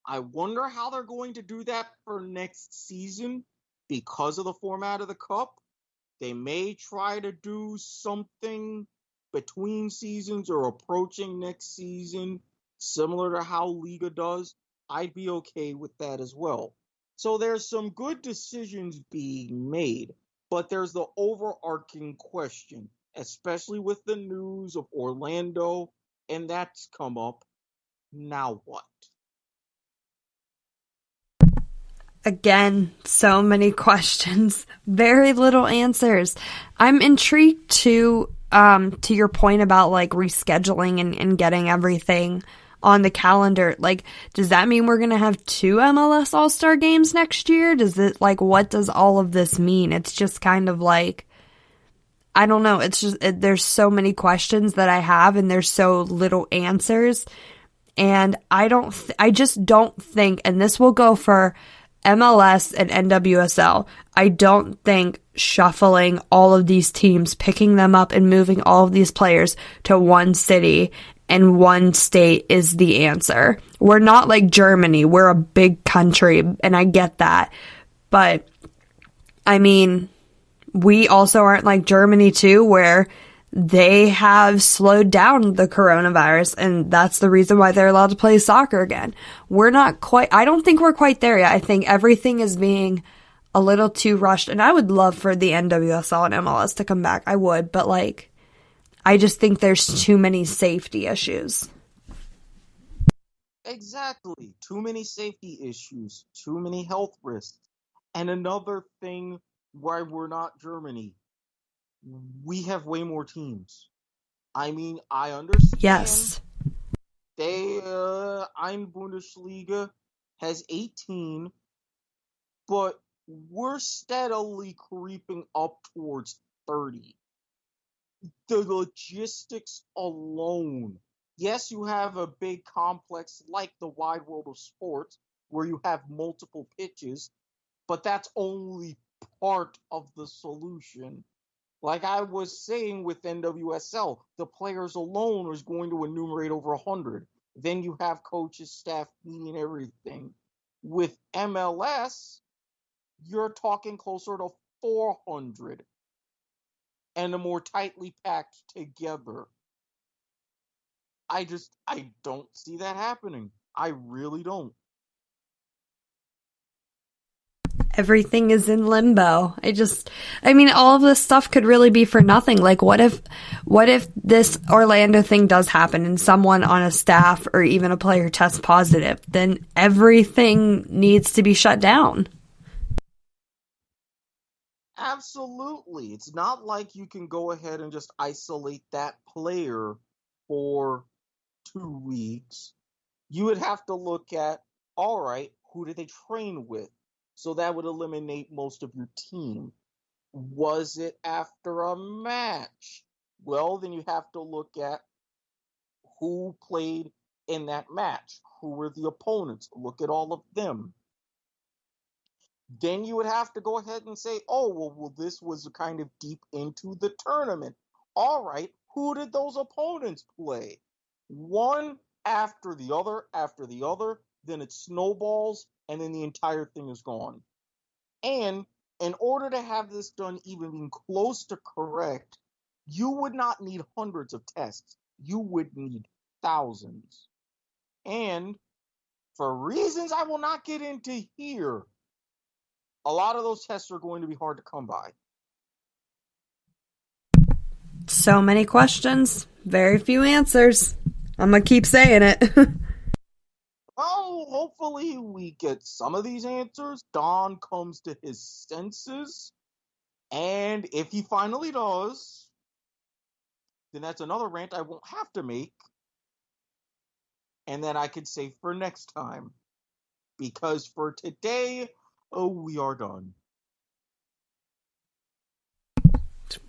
I wonder how they're going to do that for next season because of the format of the cup. They may try to do something between seasons or approaching next season, similar to how Liga does, I'd be okay with that as well. So there's some good decisions being made, but there's the overarching question, especially with the news of Orlando, and that's come up. Now what? Again, so many questions, very little answers. I'm intrigued to your point about like rescheduling and getting everything on the calendar. Like, does that mean we're going to have 2 MLS All-Star games next year? Does it, like, what does all of this mean? It's just kind of like, I don't know. It's just, there's so many questions that I have and there's so little answers. And I just don't think, and this will go for MLS and NWSL, I don't think shuffling all of these teams, picking them up and moving all of these players to one city and one state is the answer. We're not like Germany. We're a big country, and I get that. But, I mean, we also aren't like Germany too, where they have slowed down the coronavirus, and that's the reason why they're allowed to play soccer again. We're not quite, I don't think we're quite there yet. I think everything is being a little too rushed, and I would love for the NWSL and MLS to come back. I would, but like, I just think there's too many safety issues. Exactly. Too many safety issues, too many health risks. And another thing why we're not Germany, we have way more teams. I mean, I understand. Yes. Ein Bundesliga has 18, but we're steadily creeping up towards 30. The logistics alone. Yes, you have a big complex like the wide world of sports where you have multiple pitches, but that's only part of the solution. Like I was saying with NWSL, the players alone is going to enumerate over 100. Then you have coaches, staff, media, and everything. With MLS, you're talking closer to 400 and a more tightly packed together. I don't see that happening. I really don't. Everything is in limbo. I mean, all of this stuff could really be for nothing. Like, what if this Orlando thing does happen and someone on a staff or even a player tests positive? Then everything needs to be shut down. Absolutely. It's not like you can go ahead and just isolate that player for 2 weeks. You would have to look at, all right, who did they train with? So that would eliminate most of your team. Was it after a match? Well, then you have to look at who played in that match. Who were the opponents? Look at all of them. Then you would have to go ahead and say, oh, well, this was kind of deep into the tournament. All right, who did those opponents play? One after the other, then it snowballs, and then the entire thing is gone. And in order to have this done even being close to correct, you would not need hundreds of tests. You would need thousands. And for reasons I will not get into here, a lot of those tests are going to be hard to come by. So many questions, very few answers. I'm going to keep saying it. Well, hopefully we get some of these answers. Don comes to his senses. And if he finally does, then that's another rant I won't have to make. And then I can save for next time. Because for today, we are done.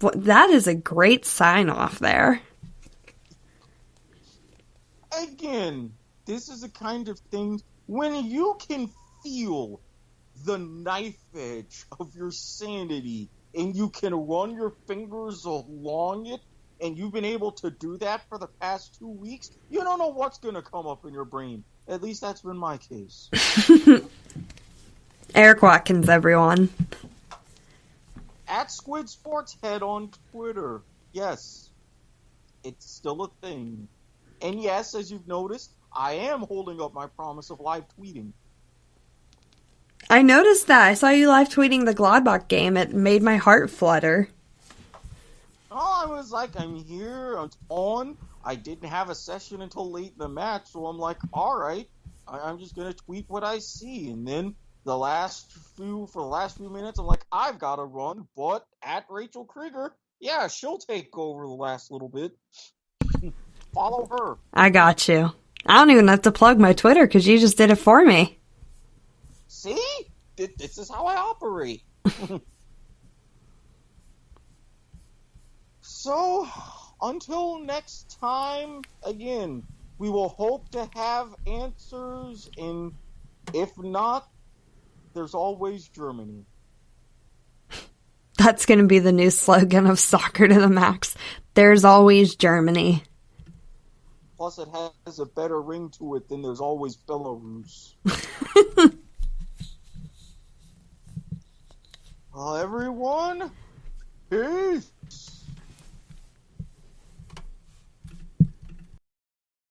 That is a great sign off there. Again, this is the kind of thing when you can feel the knife edge of your sanity and you can run your fingers along it, and you've been able to do that for the past 2 weeks, you don't know what's going to come up in your brain. At least that's been my case. Eric Watkins, everyone. At Squid Sports Head on Twitter. Yes. it's still a thing. And yes, as you've noticed, I am holding up my promise of live tweeting. I noticed that. I saw you live tweeting the Gladbach game. It made my heart flutter. Oh, I was like, I'm here, it's on. I didn't have a session until late in the match, so I'm like, all right, I'm just gonna tweet what I see. And then for the last few minutes, I'm like, I've got to run, but at Rachel Krieger, yeah, she'll take over the last little bit. Follow her. I got you. I don't even have to plug my Twitter because you just did it for me. See? This is how I operate. So, until next time, again, we will hope to have answers, and if not, there's always Germany. That's going to be the new slogan of Soccer to the Max. There's always Germany. Plus, it has a better ring to it than there's always Belarus. Everyone, peace!